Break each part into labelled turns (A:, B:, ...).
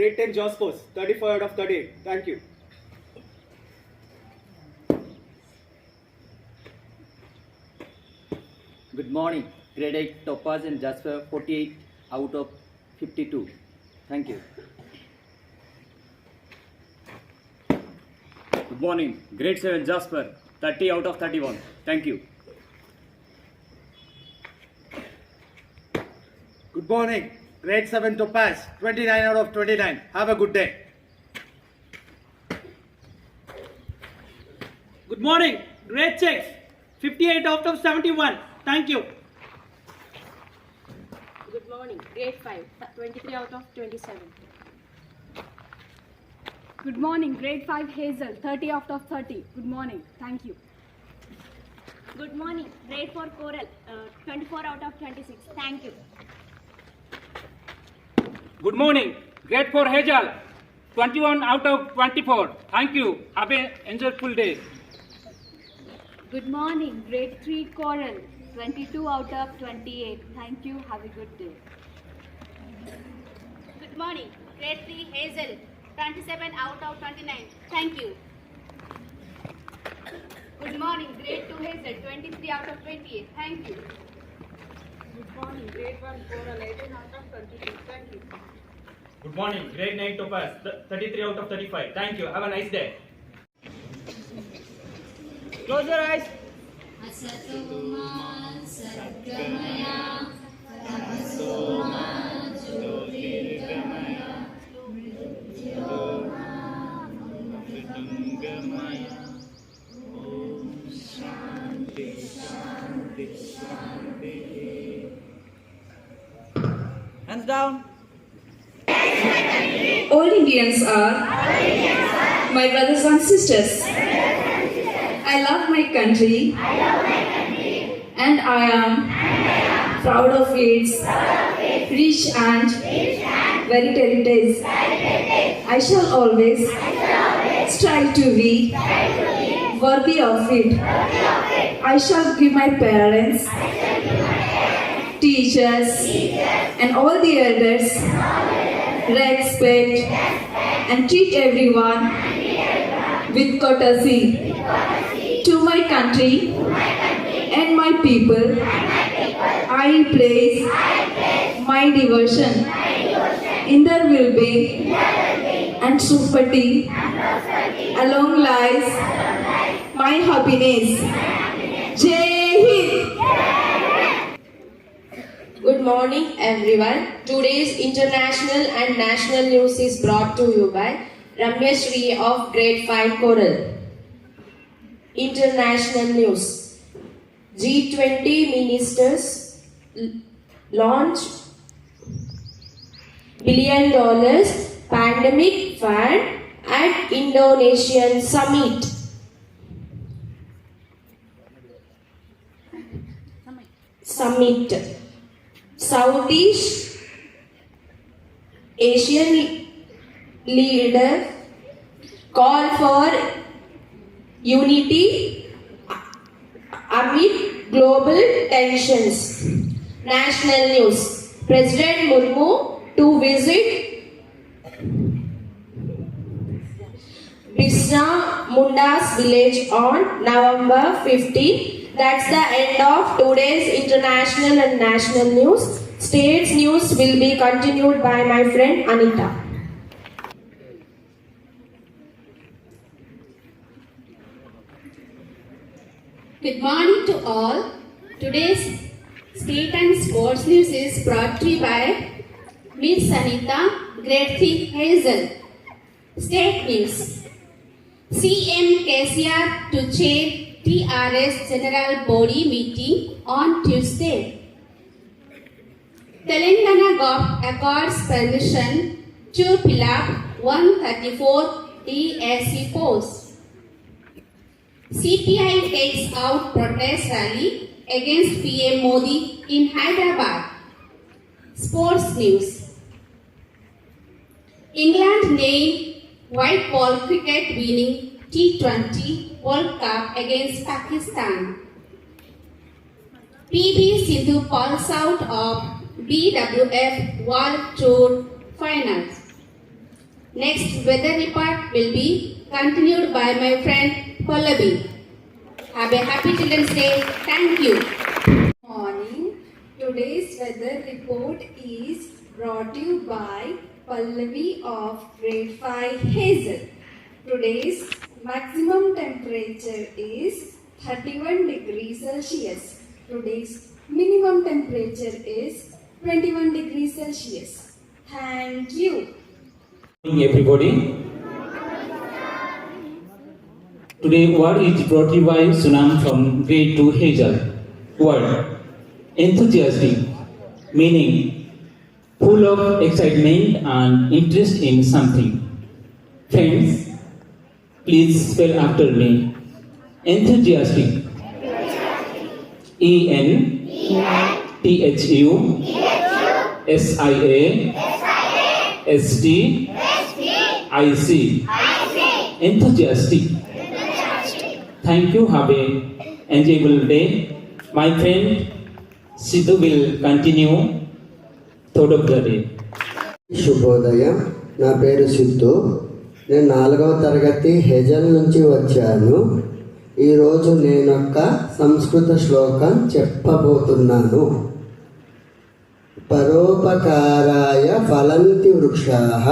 A: grade 10 JAWS course, 34 out of 38. Thank you.
B: Good morning, grade 8 Topaz and Jasper, 48 out of 52. Thank you.
C: Good morning, grade 7 Jasper, 30 out of 31. Thank you.
A: Good morning, grade 7 Topaz, 29 out of 29. Have a good day.
D: Good morning, grade 6, 58 out of 71. Thank you.
E: Good morning, grade 5, 23 out of 27.
F: Good morning, grade 5 Hazel, 30 out of 30. Good morning. Thank you.
E: Good morning, grade 4 Coral, 24 out of 26. Thank you.
D: Good morning, grade 4 Hazel, 21 out of 24. Thank you. Have an enjoyable day.
F: Good morning, grade 3 Coral, 22 out of 28. Thank you. Have a good day.
E: Good morning, grade 3 Hazel, 27 out of 29. Thank you. Good morning, grade 2 Hazel, 23 out of 28. Thank you.
G: Good morning, grade 1 Coral, 18 out of 22. Thank you.
C: Good morning, grade 9 Topaz, 33 out of 35. Thank you. Have a nice day.
D: Close your eyes. Hands down.
H: All Indians are my brothers and sisters. I love my country and I am proud of its rich and varied heritage. I shall always strive to be worthy of it. I shall give my parents, teachers, and all the elders respect and treat everyone with courtesy. To my country and my people, I place my devotion in their well-being and prosperity. Along lies my happiness. Jai Hind.
I: Good morning everyone. Today's international and national news is brought to you by Ramya Shri of grade 5 Coral. International news. G20 ministers launch $1 billion pandemic fund at Indonesian summit. Southeast Asian leader call for unity amid global tensions. National news. President Murmu to visit Bisna Munda's village on November 15. That's the end of today's international and national news. State's news will be continued by my friend Anita.
E: Good morning to all. Today's state and sports news is brought to you by Miss Sanita, grade 3 Hazel. State news. CM KCR to chair TRS General Body meeting on Tuesday. Telangana Gov accords permission to fill up 134 DSC posts. CPI takes out protest rally against PM Modi in Hyderabad. Sports news. England named white ball cricket winning T20 World Cup against Pakistan. PV Sindhu pulls out of BWF World Tour Finals. Next weather report will be continued by my friend Pallavi. Have a happy Children's Day. Thank you.
H: Morning. Today's weather report is brought to you by Pallavi of grade 5 Hazel. Today's maximum temperature is 31 degrees Celsius. Today's minimum temperature is 21 degrees Celsius. Thank you.
D: Good morning, everybody. Today, word is brought to you by Sunam from grade 2 Hazel. Word enthusiastic, meaning full of excitement and interest in something. Friends, please spell after me. Enthusiastic. ENTHUSIASTIC. Enthusiastic. Thank you. Have a enjoyable day. My friend Sidhu will continue thought of the day.
J: శుభోదయం. నా పేరు సిద్ధు. నేను 4వ తరగతి hazel నుంచి వచ్చాను. ఈరోజు నేను ఒక సంస్కృత శ్లోకం చెప్పబోతున్నాను. పరోపకారాయ ఫలంతి వృక్షాః,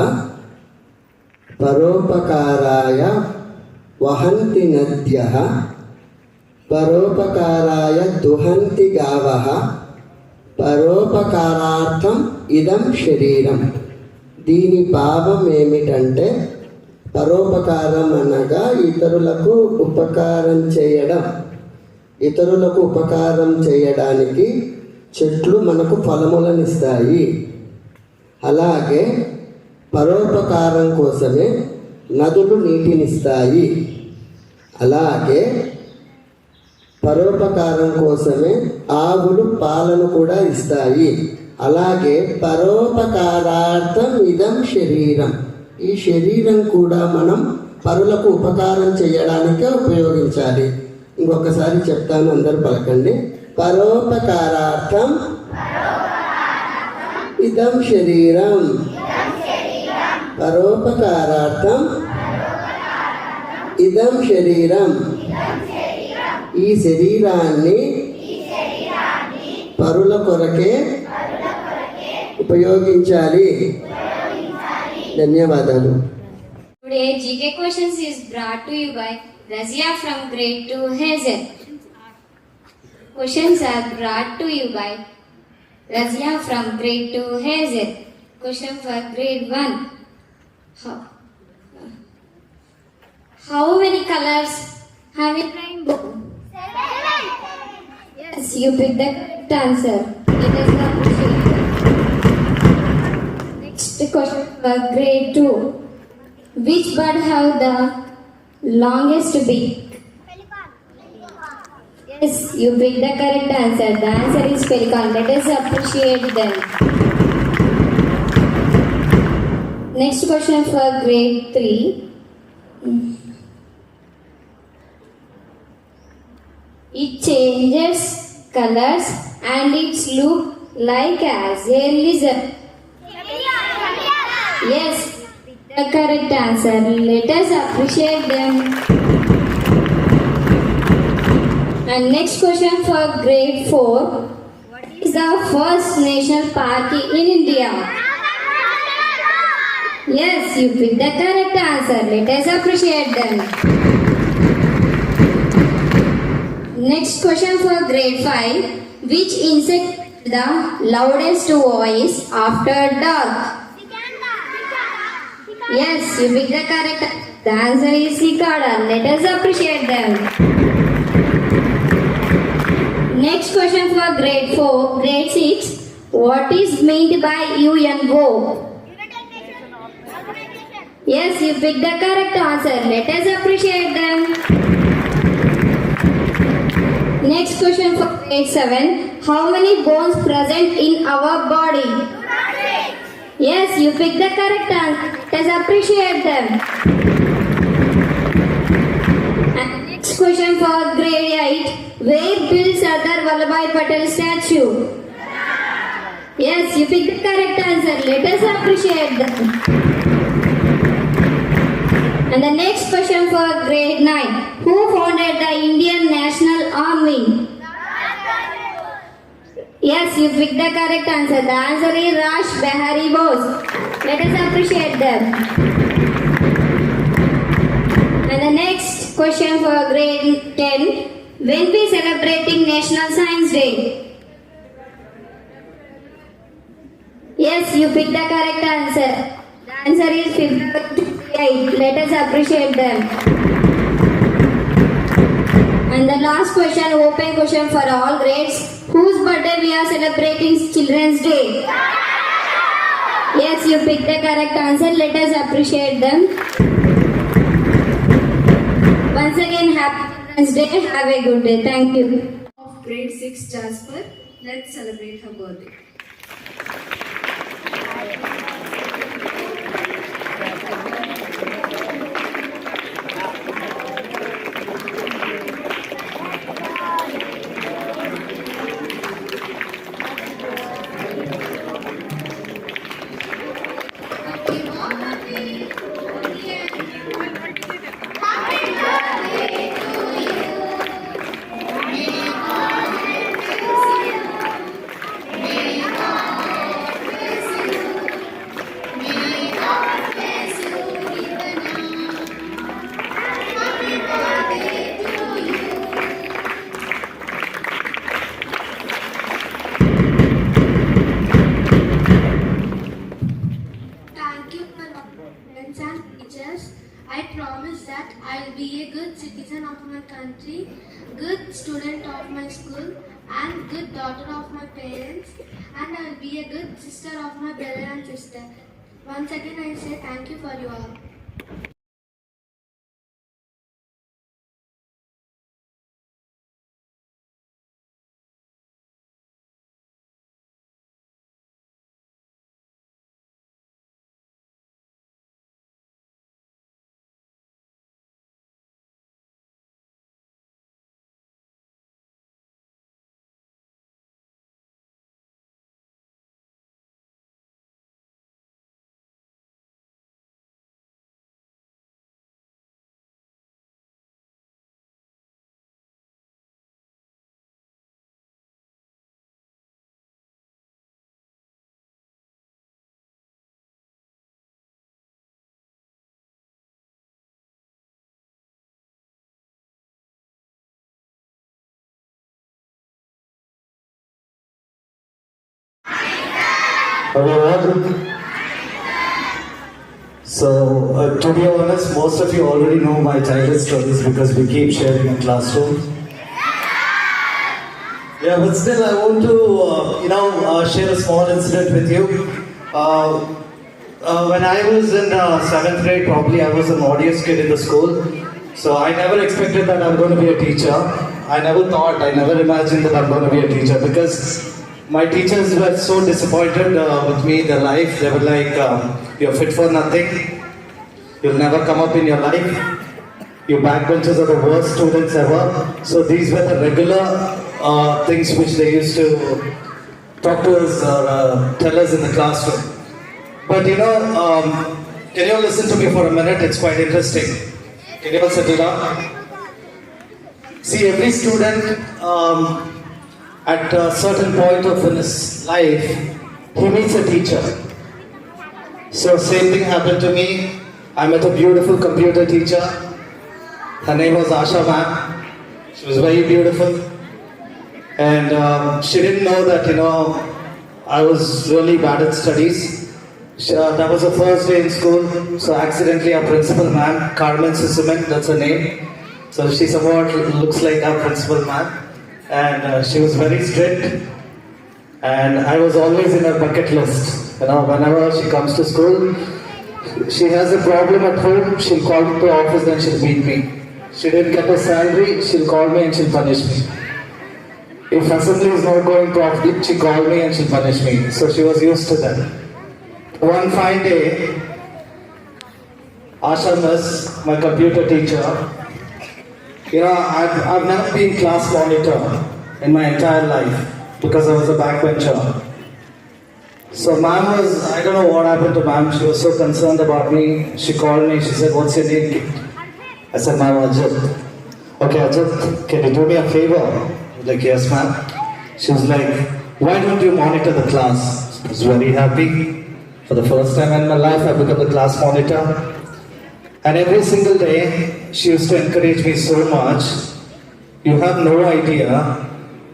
J: పరోపకారాయ వహంతి నద్యః, పరోపకారాయ దుహంతి గావః, పరోపకారార్థం ఇదం శరీరం. దీని భావం ఏమిటంటే, పరోపకారం అనగా ఇతరులకు ఉపకారం చేయడం. ఇతరులకు ఉపకారం చేయడానికి చెట్లు మనకు ఫలములనిస్తాయి. అలాగే పరోపకారం కోసమే నదులు నీటినిస్తాయి. అలాగే పరోపకారం కోసమే ఆవులు పాలను కూడా ఇస్తాయి. అలాగే పరోపకారార్థం ఇదం శరీరం. ఈ శరీరం కూడా మనం పరులకు ఉపకారం చేయడానికే ఉపయోగించాలి. ఇంకొకసారి చెప్తాను, అందరూ పలకండి. పరోపకారార్థం ఇదం శరీరం. పరోపకారార్థం ఇదం శరీరం. ఈ శరీరాన్ని పరుల కొరకే ఉపయోగించాలి. ధన్యవాదాలు.
F: Today GK questions is brought to you by Razia from grade 2 Hazel. Questions are brought to you by Razia from grade 2 Hazel. Question for grade 1. How many colors have a rainbow? 7. Yes, you picked the correct answer. It is not Next question for grade 2. Which bird have the longest beak? Yes, you picked the correct answer. The answer is pelican. Let us appreciate them. Next question for grade 3. It changes colors and it looks like as a lizard. Yes, the correct answer. Let us appreciate them. And next question for grade 4. What is the first national park in India? Yes, you picked the correct answer. Let us appreciate them. Next question for grade 5. Which insect the loudest voice after dark? Yes, you picked the correct. The answer is cicada. Let us appreciate them. Next question for grade 4, grade 6. What is meant by UNO? Yes, you picked the correct answer. Let us appreciate them. Next question for grade 7. How many bones present in our body? Yes, you picked the correct answer. Let us appreciate them. And next question for grade 8. Where built Sardar Vallabhbhai Patel statue? Yes, you picked the correct answer. Let us appreciate them. And the next question for grade 9. Who founded the Indian National Army? Yes, you picked the correct answer. The answer is Rash Behari Bose. Let us appreciate them. And the next question for grade 10. When we celebrating National Science Day? Yes, you picked the correct answer. The answer is February 28. Let us appreciate them. And the last question, open question for all grades. Whose birthday we are celebrating Children's Day? Yes, you picked the correct answer. Let us appreciate them. Once again, happy Children's Day. Have a good day. Thank you.
H: Of grade 6 Jasper, let's celebrate her birthday.
K: Thank you for all friends and teachers. I promise that I'll be a good citizen of my country, good student of my school, and good daughter of my parents, and I'll be a good sister of my brother and sister. Once again, I say thank you for you all.
L: So, to be honest, most of you already know my childhood stories because we keep sharing in classrooms. Yeah, but still, I want to, share a small incident with you. When I was in 7th grade, probably I was the naughtiest kid in the school. So I never expected that I'm going to be a teacher. I never imagined that I'm going to be a teacher because my teachers were so disappointed with me in their life. They were like, you're fit for nothing. You'll never come up in your life. You backbenchers are the worst students ever. So these were the regular things which they used to talk to us or tell us in the classroom. But can you all listen to me for a minute? It's quite interesting. Can you all settle down? See, every student at a certain point of his life, he meets a teacher. So same thing happened to me. I met a beautiful computer teacher. Her name was Asha ma'am. She was very beautiful. And she didn't know that, I was really bad at studies. That was the first day in school. So accidentally our principal ma'am, Carmen Sissaman, that's her name. So she somewhat looks like our principal ma'am. And she was very strict. And I was always in her bucket list. Whenever she comes to school, she has a problem at home, she'll call me to the office and she'll beat me. She didn't get a salary, she'll call me and she'll punish me. If assembly is not going properly, she'll call me and she'll punish me. So she was used to that. One fine day, Asha Miss, my computer teacher, I've never been class monitor in my entire life because I was a backbencher. So ma'am was, I don't know what happened to ma'am. She was so concerned about me. She called me. She said, "What's your name?" I said, "Ma'am, Ajit." "Okay, Ajit, can you do me a favor?" I was like, "Yes, ma'am." She was like, "Why don't you monitor the class?" I was very happy. For the first time in my life, I became the class monitor. And every single day, she used to encourage me so much. You have no idea.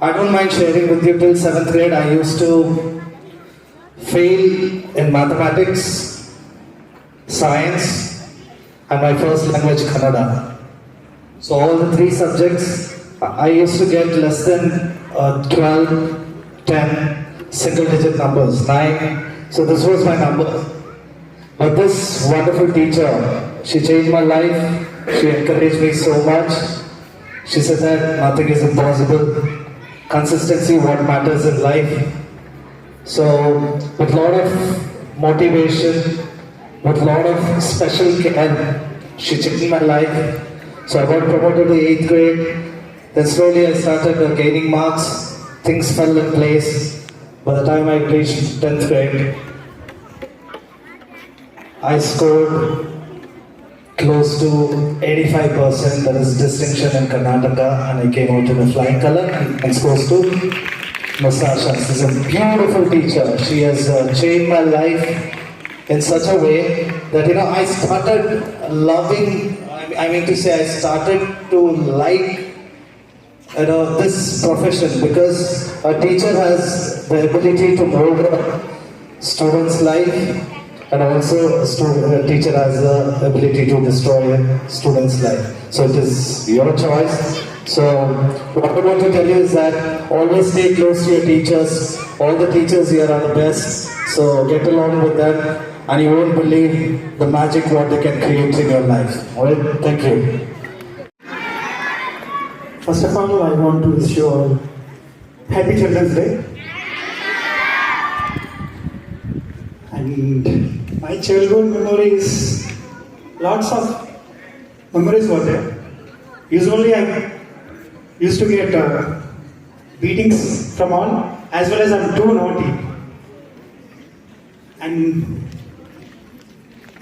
L: I don't mind sharing with you till 7th grade. I used to fail in mathematics, science, and my first language, Kannada. So all the three subjects, I used to get less than 12, 10, single digit numbers, 9. So this was my number. But this wonderful teacher, she changed my life. She encouraged me so much. She said that nothing is impossible. Consistency, what matters in life. So with a lot of motivation, with a lot of special care, she changed my life. So I got promoted to 8th grade. Then slowly I started gaining marks. Things fell in place. By the time I reached 10th grade, I scored close to 85%, that is distinction in Karnataka, and I came out in a flying color and scores to Musasha. She's a beautiful teacher. She has changed my life in such a way that, I started loving, I started to like, this profession, because a teacher has the ability to mold a student's life, and also a teacher has the ability to destroy a student's life. So it is your choice. So what I want to tell you is that always stay close to your teachers. All the teachers here are the best. So get along with them, and you won't believe the magic what they can create in your life. Alright, thank you.
M: First of all, I want to wish you all Happy Children's Day. And my childhood memories, lots of memories were there. Usually I used to get beatings from all, as well as I'm too naughty. And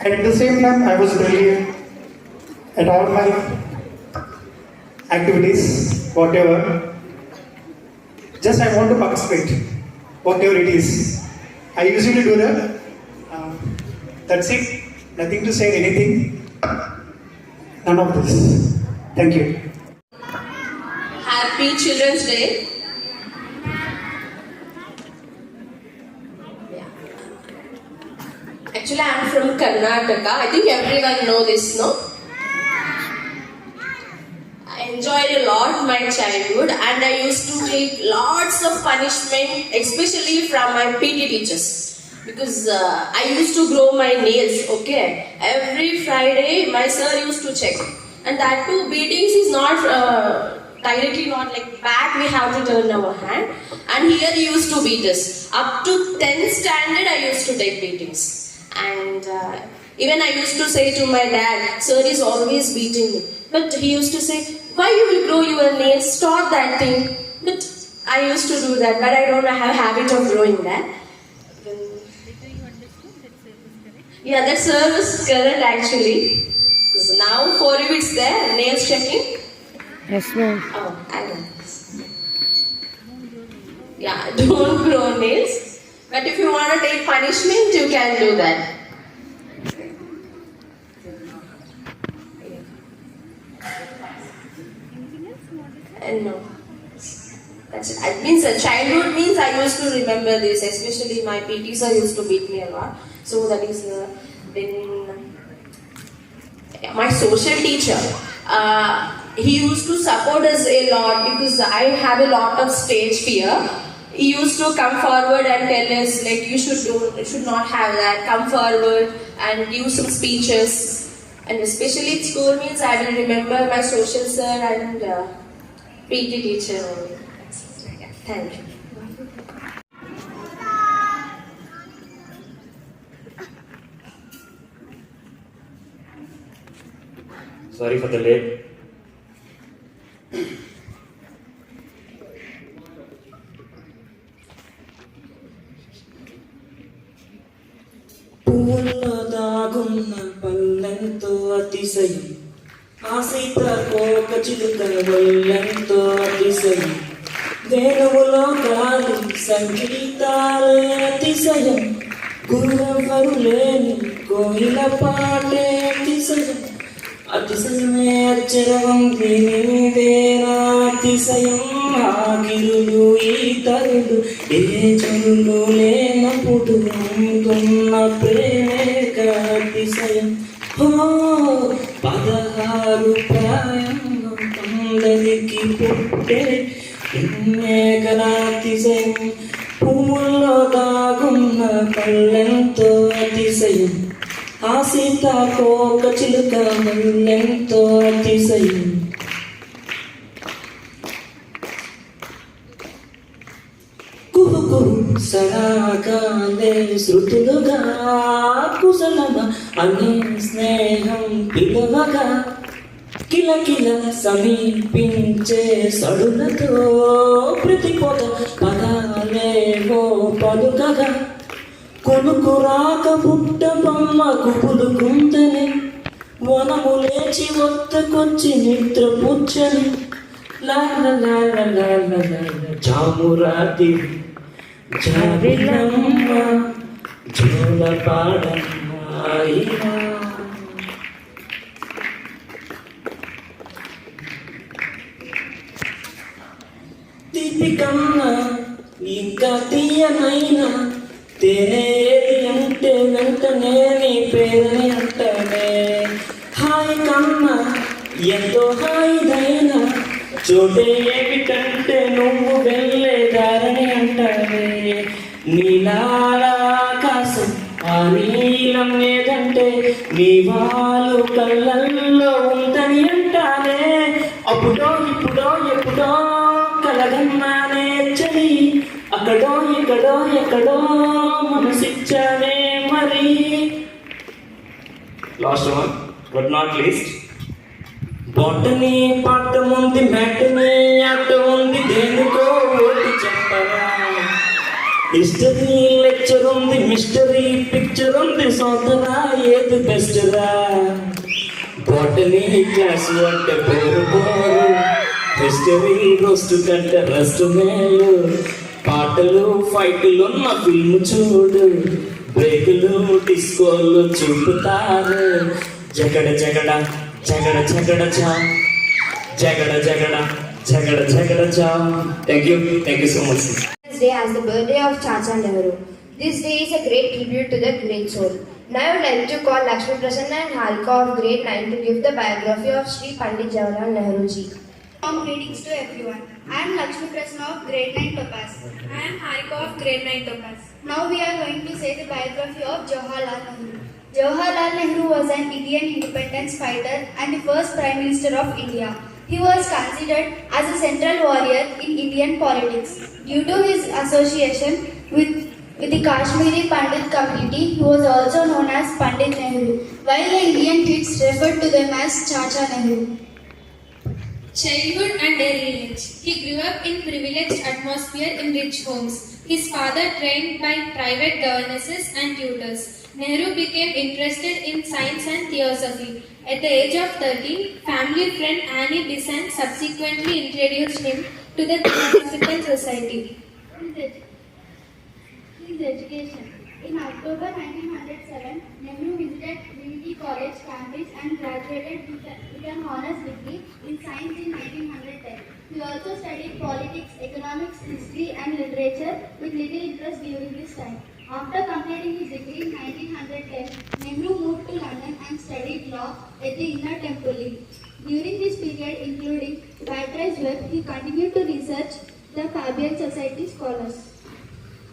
M: at the same time, I was brilliant at all my activities, whatever. Just I want to participate, whatever it is. I usually do that. That's it. Nothing to say anything. None of this. Thank you.
I: Happy Children's Day. Actually, I am from Karnataka. I think everyone knows this, no? I enjoyed a lot my childhood, and I used to take lots of punishment, especially from my PT teachers. Because I used to grow my nails, okay? Every Friday, my sir used to check. And that too, beatings is not directly, not like back, we have to turn our hand. And here he used to beat us. Up to 10th standard, I used to take beatings. And even I used to say to my dad, sir is always beating me. But he used to say, why you will grow your nails? Stop that thing. But I used to do that, but I don't have a habit of growing that. Yeah, that service is correct actually. Because now for you it's there, nails checking.
G: Yes, ma'am.
I: Oh, I know. Yeah, don't grow nails. But if you want to take punishment, you can do that. And no. That's it. It means childhood means I used to remember this, especially my PT sir used to beat me a lot. So that is then my social teacher. He used to support us a lot because I have a lot of stage fear. He used to come forward and tell us like you should not have that. Come forward and give some speeches. And especially at school means I will remember my social sir and PT teacher only. Thank you.
C: Sorry for the late.
D: అతిశయం ఆ సీతాకోక చిలుక వల్లెంతో అతిశయం వేణువులో గాలి సంగీతాలే అతిశయం గురువెవ్వరు లేని కోయిల పాటే అతిశయం అతిశయమే అచ్చరవం నీవేనా అతిశయం ఆగిరులు ఈతరులు ఏ చెరులు లేనప్పుడు ఉంటున్న ప్రేమేక అతిశయం ఓ 16 ప్రాయం అందరికి పుట్టే ఎన్నేకల అతిశయం పువ్వుల్లో దాగున్న కళ్ళెంతో అతిశయం ఆ సీతాకోక చిలుక వల్లెంతో అతిశయం కుహు కుహు సరాగాలే శృతులుగా కుశలమ అనే స్నేహం పిలవగా కిలకిల సమీపించే సడులతో ప్రతిపోత పదాలేవో పలుకగా కొనుకు రాక పుట్ట బొమ్మకు పులుకుందని వనము లేచి వద్దకొచ్చి నిద్ర పుచ్చని జామురాతి జాబిలమ్మ జోల పాడమ్మాయినా తీపి కన్నా ఇంకా తీయనైనా తేనేది అంటే వెంటనే నీ పేరుని అంటానే హాయ్ కన్నా ఎంతో హాయిదైనా చోటే ఏమిటంటే నువ్వు వెళ్ళే దారిని అంటానే నీలాకాశం ఆ నీలం ఏదంటే నీ వాళ్ళు కళ్ళల్లో ఉందని అంటానే అప్పుడో ఇప్పుడో ఎప్పుడో కలగన్నానే చలి అక్కడో ఇక్కడో ఎక్కడో మనసిచ్చానే మరి
C: Last one, but not least.
D: బొట్టని పాఠం ఉంది మ్యాట్ని ఆట ఉంది దేనికో ఓటి చెప్పరా హిస్టరీ లెక్చర్ ఉంది మిస్టరీ పిక్చర్ ఉంది సోదరా ఏది బెస్ట్ రా బొట్టని క్లాస్ అంటే బోరు హిస్టరీ రోస్ట్ కంటే రెస్ట్ మేలు పాటలు ఫైట్లు ఉన్న ఫిల్మ్ చూడు బ్రేకులు డిస్కోలు చూపుతారు జగడ జగడ జగడ జగడ చా జగడ జగడ జగడ జగడ చా thank you so much
F: Day as the birthday of Chacha Nehru. This day is a great tribute to the great soul. Now I would like to call Lakshmi Prasanna and Halka of grade 9 to give the biography of Sri Pandit Jawaharlal Nehru ji.
K: Warm greetings to everyone. I am Lakshmi Prasanna of grade 9 Topaz.
G: I am Harika of grade 9 Topaz.
K: Now we are going to say the biography of Jawaharlal Nehru. Jawaharlal Nehru was an Indian independence fighter and the first Prime Minister of India. He was considered as a central warrior in Indian politics. Due to his association with the Kashmiri Pandit community, he was also known as Pandit Nehru, while the Indian kids referred to them as Chacha Nehru.
G: Childhood and early age. He grew up in privileged atmosphere in rich homes. His father trained by private governesses and tutors. Nehru became interested in science and theosophy. At the age of 13, family friend Annie Besant subsequently introduced him to the Theosophical Society.
K: His education. In October 1907, Nehru visited Trinity College, Cambridge and graduated with an honours degree in science in 1910. He also studied politics, economics, history and literature with little interest during this time. After completing his degree in 1910, Nehru moved to London and studied law at the Inner Temple League. During this period, including Batray's work, he continued to research the Fabian Society scholars.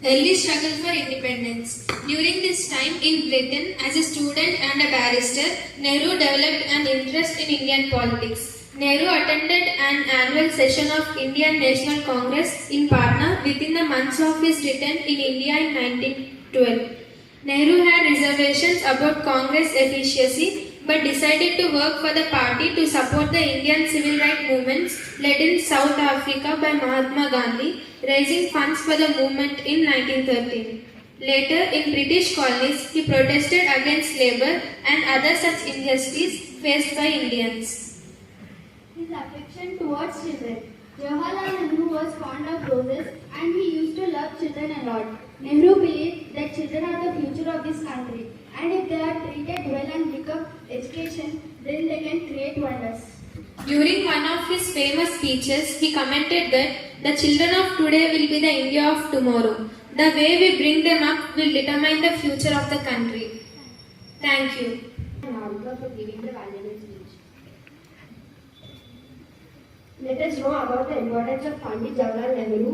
G: Early struggle for independence. During this time in Britain, as a student and a barrister, Nehru developed an interest in Indian politics. Nehru attended an annual session of Indian National Congress in Patna within the months of his return in India in 1912. Nehru had reservations about Congress efficiency but decided to work for the party to support the Indian civil rights movements led in South Africa by Mahatma Gandhi, raising funds for the movement in 1913. Later, in British colonies, he protested against labour and other such injustices, faced by Indians.
K: His affection towards children. Jawaharlal Nehru was fond of roses and he used to love children a lot. Nehru believed that children are the future of this country and if they are treated well and pick up education, then they can create wonders.
G: During one of his famous speeches, he commented that the children of today will be the India of tomorrow. The way we bring them up will determine the future of the country. Thank you.
E: For giving the valuable speech. Let us know about the importance of Pandit Jawaharlal Nehru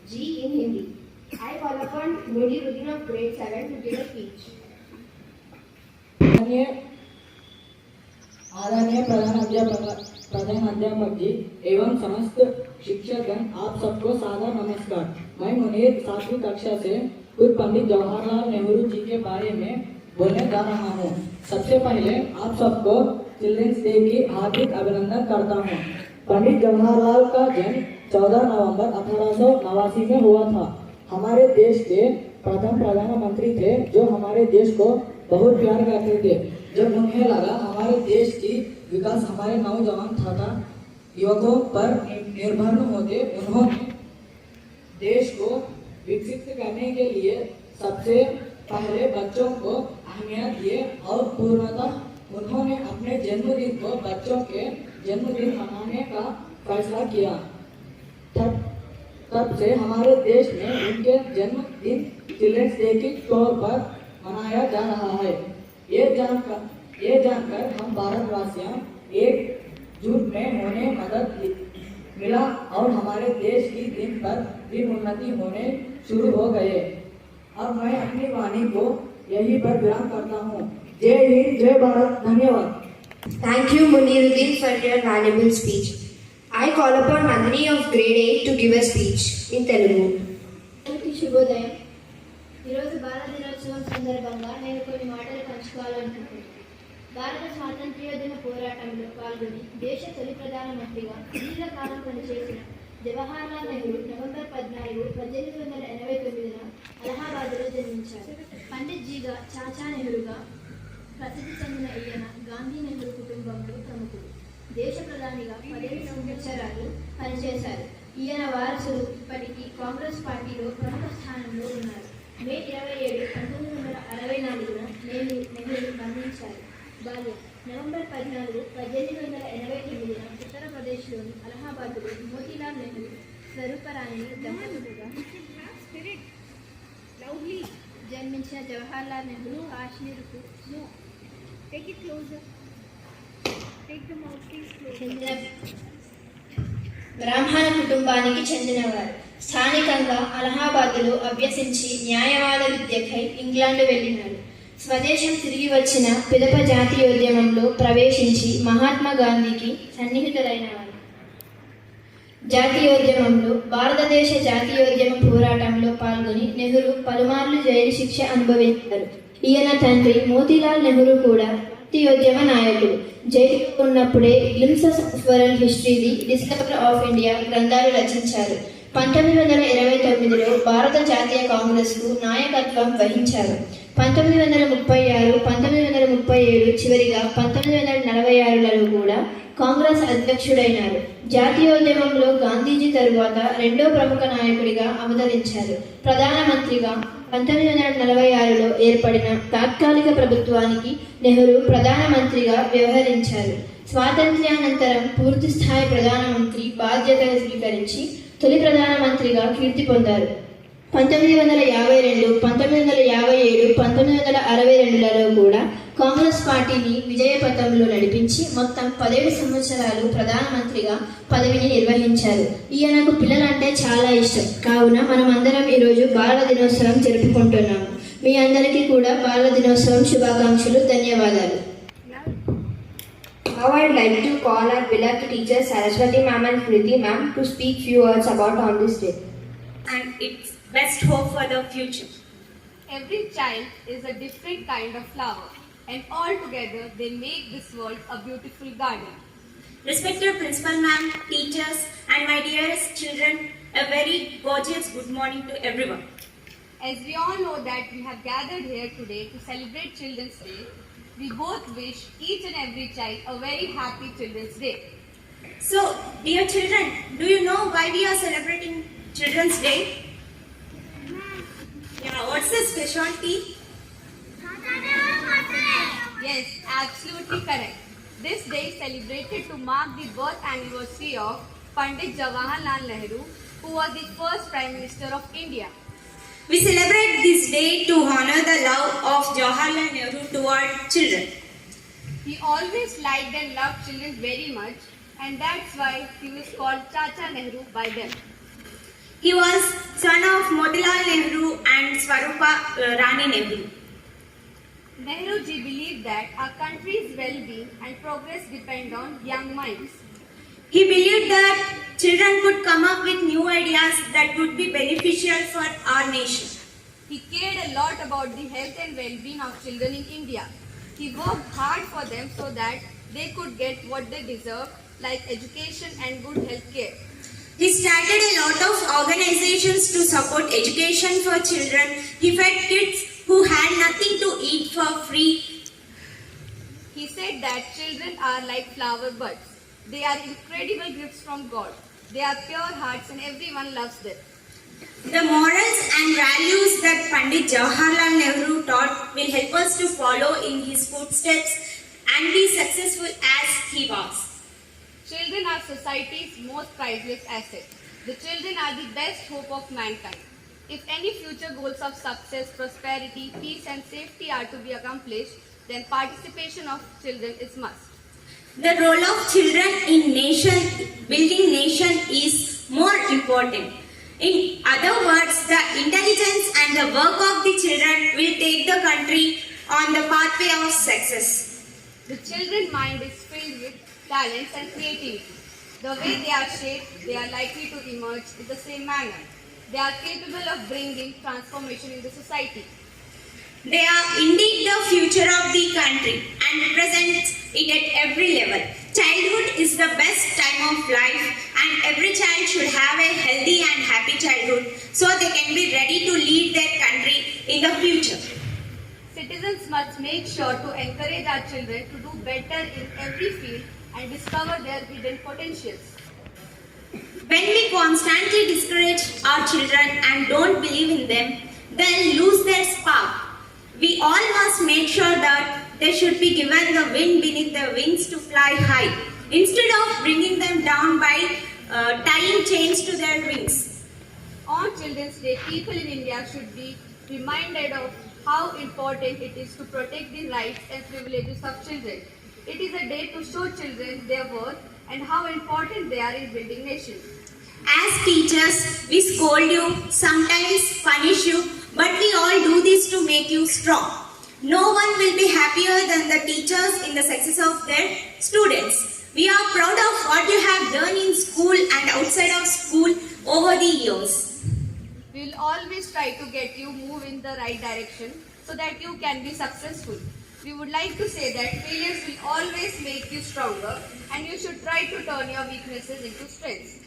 E: Ji in Hindi. I call upon Muniruddin of grade 7 to give a speech.
N: आदरणीय प्रधानाध्यापक जी एवं समस्त शिक्षकगण, आप सबको सादर नमस्कार। मैं मुनीर 7वीं कक्षा से खुद पंडित जवाहरलाल नेहरू जी के बारे में बोलने जा रहा हूँ। सबसे पहले आप सबको चिल्ड्रंस डे की हार्दिक अभिनंदन करता हूँ। पंडित जवाहरलाल का जन्म 14 नवंबर 1889 में हुआ था। हमारे देश के प्रथम प्रधानमंत्री थे जो हमारे देश को बहुत प्यार करते थे। जब उन्हें लगा हमारे देश की विकास हमारे नौजवान तथा युवकों पर निर्भर होते, उन्होंने देश को विकसित करने के लिए सबसे पहले बच्चों को अहमियत दिए और पूर्णतः उन्होंने अपने जन्मदिन को बच्चों के जन्मदिन मनाने का फैसला किया। तब से हमारे देश में उनके जन्मदिन चिल्ड्रंस डे के तौर पर मनाया जा रहा है। ये जानकर हम भारतवासियों एकजुट में होने मदद मिला और हमारे देश की दिन पर दिन उन्नति होने शुरू हो गए। अब मैं अपनी वाणी को यहीं पर विराम करता हूँ। जय हिंद, जय भारत, धन्यवाद।
E: Thank you, Muniruddin, for your valuable speech. I call upon Nandini of grade 8 to give a speech in Telugu.
K: శుభోదయం. ఈరోజు భారత దినోత్సవం సందర్భంగా నేను కొన్ని మాటలు పంచుకోవాలనుకుంటున్నాను. భారత స్వాతంత్ర్యోద్యమ పోరాటంలో పాల్గొని దేశ తొలి ప్రధానమంత్రిగా దీర్ఘకాలం పనిచేసిన జవహర్లాల్ నెహ్రూ నవంబర్ 14, 1889 అలహాబాద్లో జన్మించారు. పండిత్ జీగా చాచా నెహ్రూగా ప్రసిద్ధి చెందిన ఈయన గాంధీ నెహ్రూ కుటుంబంలో ప్రముఖుడు. దేశ ప్రధానిగా 17 సంవత్సరాలు పనిచేశారు. ఈయన వారసులు ఇప్పటికీ కాంగ్రెస్ పార్టీలో ప్రముఖ స్థానంలో ఉన్నారు. మే 27, 1964 నెహ్రూ మరణించారు. బాల్యం నవంబర్ 14, 1889 ఉత్తరప్రదేశ్లోని అలహాబాద్లో మోతీలాల్ నెహ్రూ స్వరూపరాణి దంపతులుగా జన్మించిన జవహర్లాల్ నెహ్రూ కాశ్మీర్కు బ్రాహ్మణ కుటుంబానికి చెందినవారు. స్థానికంగా అలహాబాద్లో అభ్యసించి న్యాయవాద విద్యకై ఇంగ్లాండ్ వెళ్ళినారు. స్వదేశం తిరిగి వచ్చిన పిదప జాతీయోద్యమంలో ప్రవేశించి మహాత్మా గాంధీకి సన్నిహితులైనవారు. జాతీయోద్యమంలో భారతదేశ జాతీయోద్యమ పోరాటంలో పాల్గొని నెహ్రూ పలుమార్లు జైలు శిక్ష అనుభవించారు. ఈయన తండ్రి మోతీలాల్ నెహ్రూ కూడా జాతీయోద్యమ నాయకుడు. జైలు ఉన్నప్పుడే glimpses of world history, the discover of India గ్రంథాలు రచించారు. 1929లో భారత జాతీయ కాంగ్రెస్కు నాయకత్వం వహించారు. 1936, 1937 చివరిగా 1946లలో కూడా కాంగ్రెస్ అధ్యక్షుడైనారు. జాతీయోద్యమంలో గాంధీజీ తరువాత రెండో ప్రముఖ నాయకుడిగా అవతరించారు. ప్రధానమంత్రిగా 1946లో ఏర్పడిన తాత్కాలిక ప్రభుత్వానికి నెహ్రూ ప్రధానమంత్రిగా వ్యవహరించారు. స్వాతంత్ర్యానంతరం పూర్తిస్థాయి ప్రధానమంత్రి బాధ్యతలు స్వీకరించి తొలి ప్రధానమంత్రిగా కీర్తి పొందారు. 1952, 1957, 1962లలో కూడా కాంగ్రెస్ పార్టీని విజయపథంలో నడిపించి మొత్తం 17 సంవత్సరాలు ప్రధానమంత్రిగా పదవిని నిర్వహించారు. ఈయనకు పిల్లలంటే చాలా ఇష్టం. కావున మనమందరం ఈరోజు బాల దినోత్సవం జరుపుకుంటున్నాము. మీ అందరికీ కూడా బాల దినోత్సవం శుభాకాంక్షలు. ధన్యవాదాలు.
E: Now I'd like to call our beloved teachers Saraswati ma'am and Kriti ma'am to speak few words about on this day.
O: And it's best hope for the future.
P: Every child is a different kind of flower, and all together they make this world a beautiful garden.
O: Respected principal ma'am, teachers, and my dearest children, a very gorgeous good morning to everyone.
P: As we all know that we have gathered here today to celebrate Children's Day, We both wish each and every child a very happy Children's Day.
O: So, dear children, do you know why we are celebrating Children's Day? Yeah, what's the specialty?
P: Yes, absolutely correct. This day is celebrated to mark the birth anniversary of Pandit Jawaharlal Nehru, who was the first Prime Minister of India.
O: We celebrate this day to honor the love of Jawaharlal Nehru toward children.
P: He always liked and loved children very much, and that's why he was called Chacha Nehru by them.
O: He was son of Motilal Nehru and Swarupa Rani Nehru.
P: Nehru ji believed that our country's well-being and progress depend on young minds.
O: He believed that children could come up with new ideas that would be beneficial for our nation.
P: He cared a lot about the health and well-being of children in India. He worked hard for them so that they could get what they deserve, like education and good health care.
O: He started a lot of organizations to support education for children. He fed kids who had nothing to eat for free.
P: He said that children are like flower buds. They are incredible gifts from God. They are pure hearts and everyone loves them.
O: The morals and values that Pandit Jawaharlal Nehru taught will help us to follow in his footsteps and be successful as he was.
P: Children are society's most priceless asset. The children are the best hope of mankind. If any future goals of success, prosperity, peace and safety are to be accomplished, then participation of children is must.
O: The role of children in building nation is more important. In other words, the intelligence and the work of the children will take the country on the pathway of success.
P: The children's mind is filled with talents and creativity. The way they are shaped, they are likely to emerge in the same manner. They are capable of bringing transformation in the society.
O: They are indeed the future of the country and represent it at every level. Childhood is the best time of life and every child should have a healthy and happy childhood so they can be ready to lead their country in the future.
P: Citizens must make sure to encourage our children to do better in every field and discover their hidden potentials.
O: When we constantly discourage our children and don't believe in them, they'll lose their spark. We all must make sure that they should be given the wind beneath their wings to fly high, instead of bringing them down by tying chains to their wings.
P: On Children's Day, people in India should be reminded of how important it is to protect the rights and privileges of children. It is a day to show children their worth and how important they are in building nations.
O: As teachers, we scold you, sometimes punish you, but we all do this to make you strong. No one will be happier than the teachers in the success of their students. We are proud of what you have done in school and outside of school over the years.
P: We will always try to get you move in the right direction so that you can be successful. We would like to say that failures will always make you stronger and you should try to turn your weaknesses into strengths.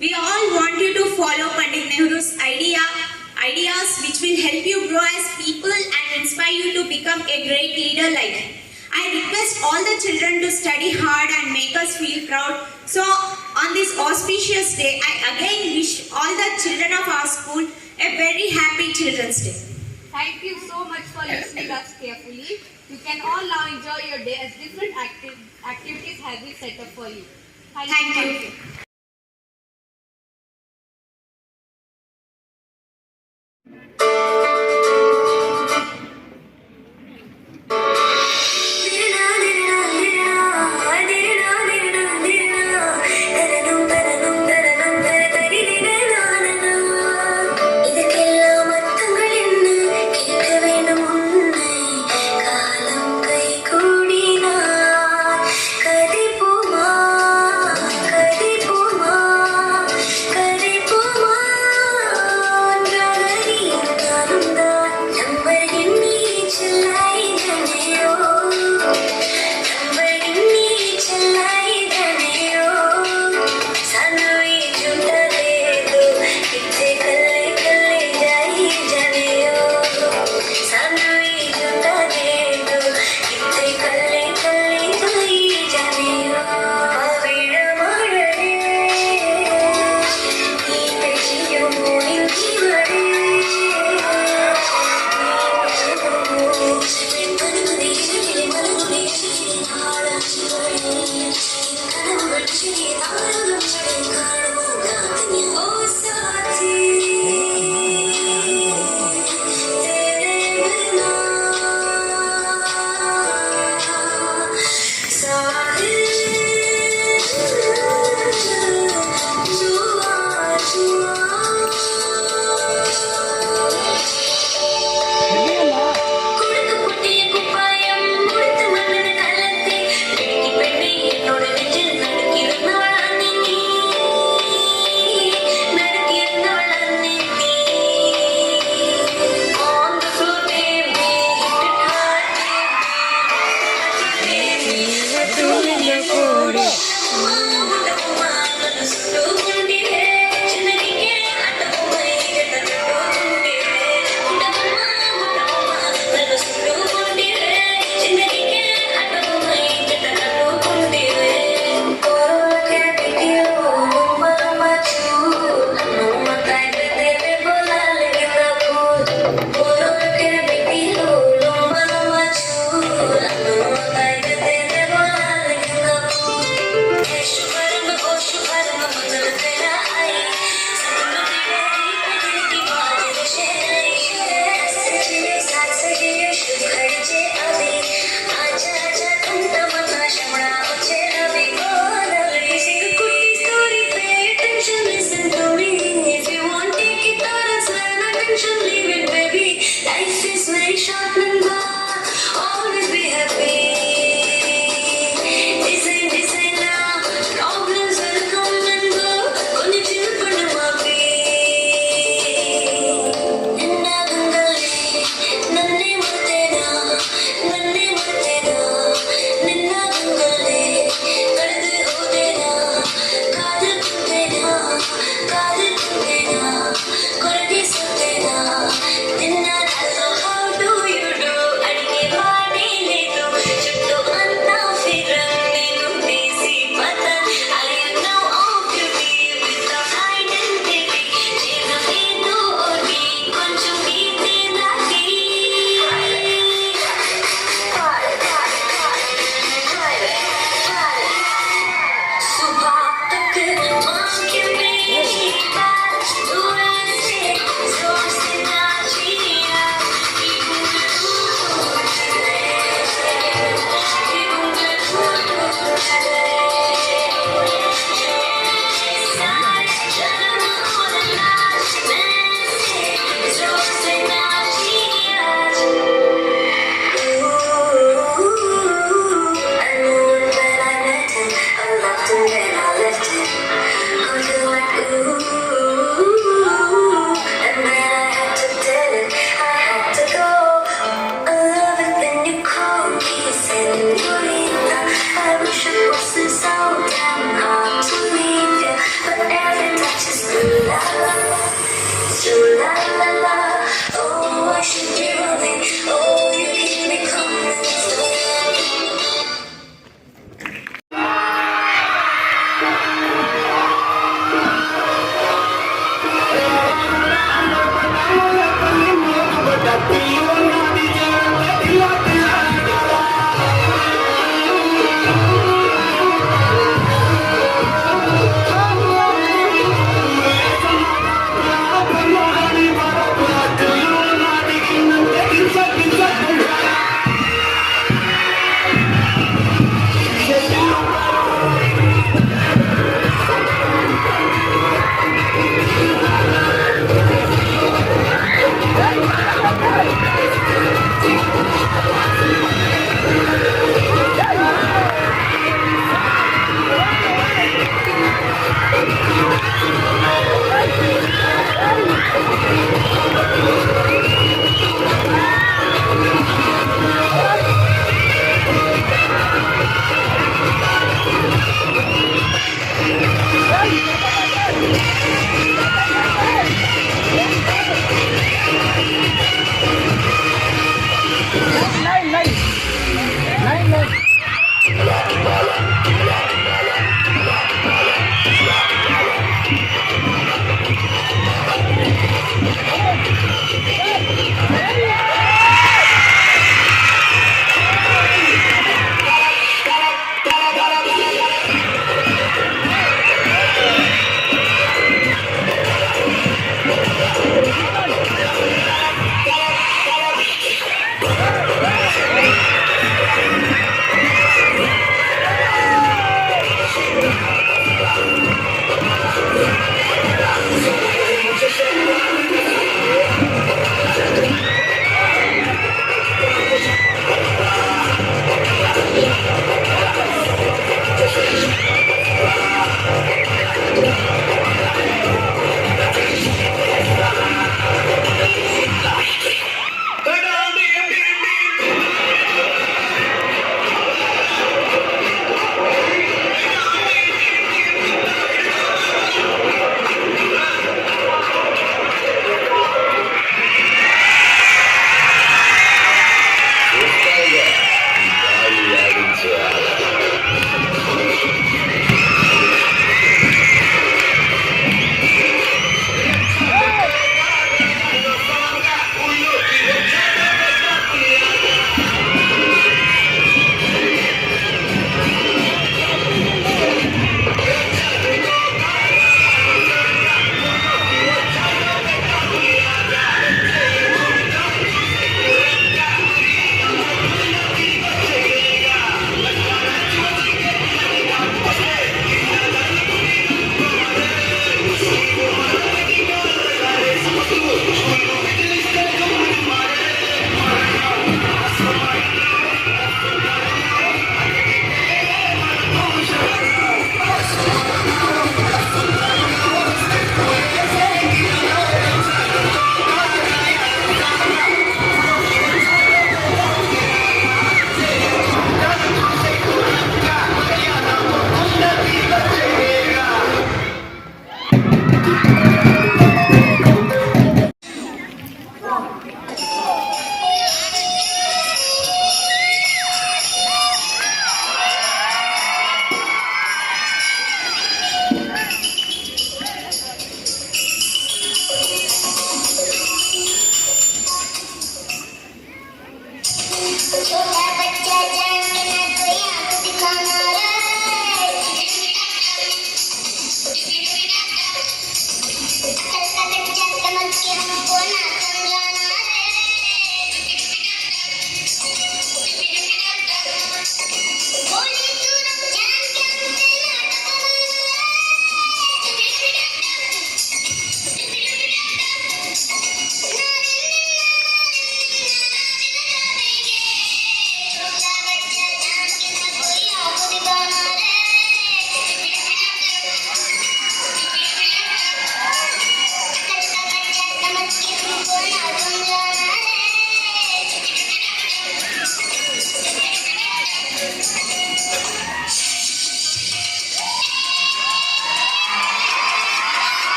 O: We all want you to follow Pandit Nehru's ideas which will help you grow as people and inspire you to become a great leader like him. I request all the children to study hard and make us feel proud. So on this auspicious day, I again wish all the children of our school a very happy Children's Day.
P: Thank you so much for listening us carefully. You can all now enjoy your day as different activities have been set up for you. Thank you.
Q: Kadi puma, kadi puma.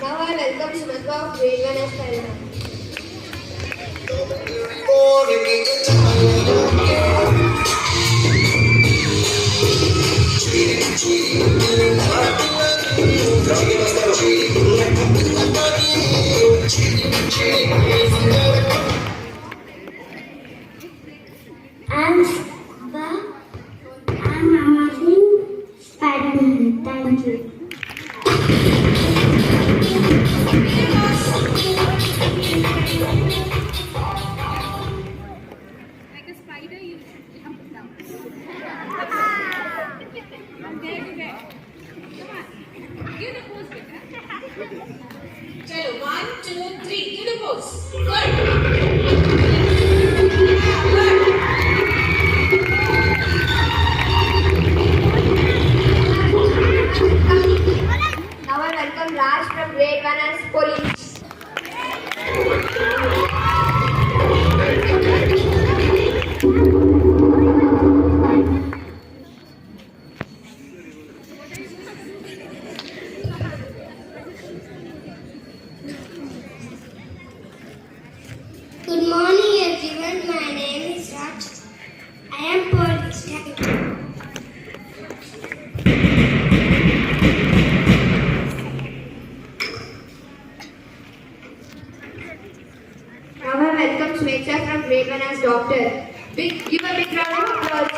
K: Now I welcome Srimadva of grade 1 as Parina. I'm asking Spider-Man. Thank you.
P: Like a spider, you should jump down. From there to there. Come on. Give the pose, beta.
O: Chalo, 1, 2, 3. Give the pose. Good.
F: Now I welcome Raj from grade 1 as police.
K: Good morning everyone. My name is Raj. I am police.
F: Now I welcome Sweta from grade 1 as doctor. Give a big round of applause.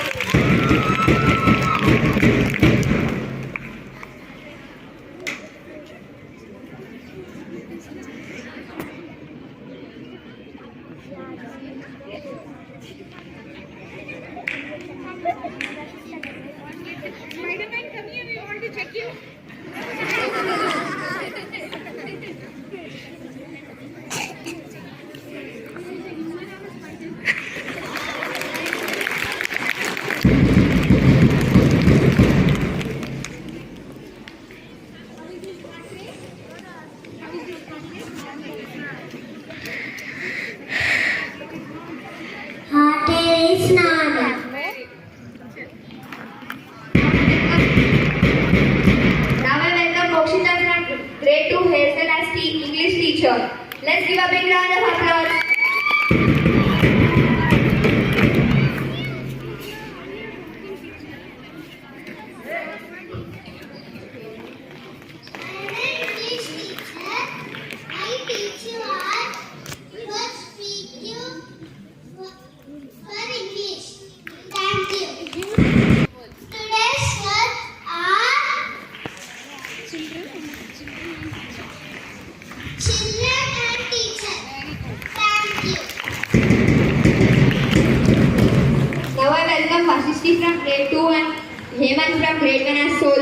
P: Spider-Man, come here. We want to check you.
F: Now I welcome Mokshita from grade 2 Hazel as English teacher. Let's give a big round of applause.
K: I teach you all first speak you for English. Thank you. Today's words are children and teacher. Thank you.
F: Now I welcome Vasishti from grade 2 and Hemant from grade 1 as soul.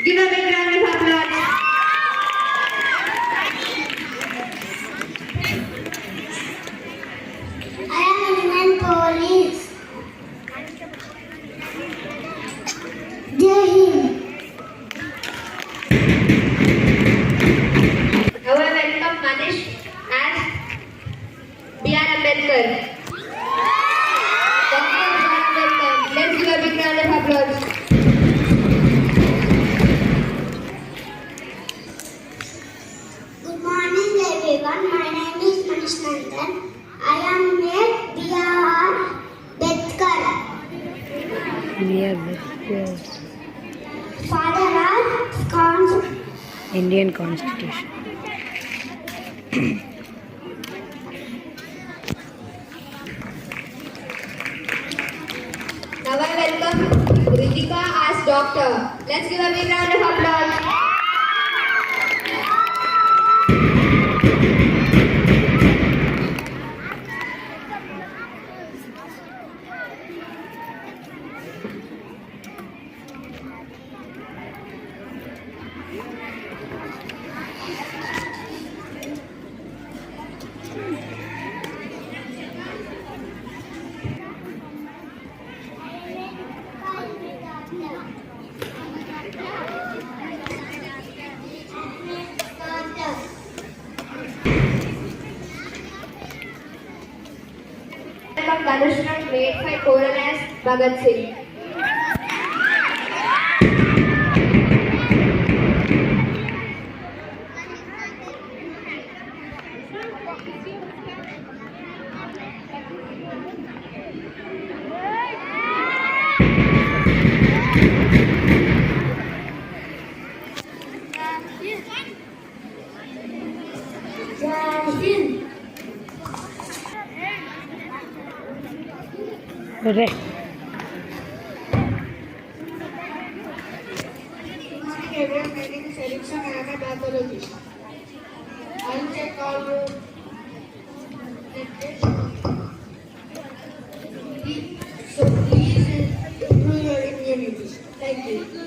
F: Give a big round of applause.
K: I am Indian police. Jai Hind.
F: Now I welcome Manish as B.R. Ambedkar. Dr. B.R. Ambedkar. Let's give a big round of applause.
K: Good morning everyone. My name is Manish Nandan. I am named B.R. Ambedkar. Father of
Q: Indian Constitution.
F: Ritika as doctor. Let's give a big round of applause. Ganushran grade 5 choral as Bhagat Singh.
Q: Correct.
R: Everyone, my name is Erickson. I am a pathologist. I will check all your so please improve your immunity. Thank you.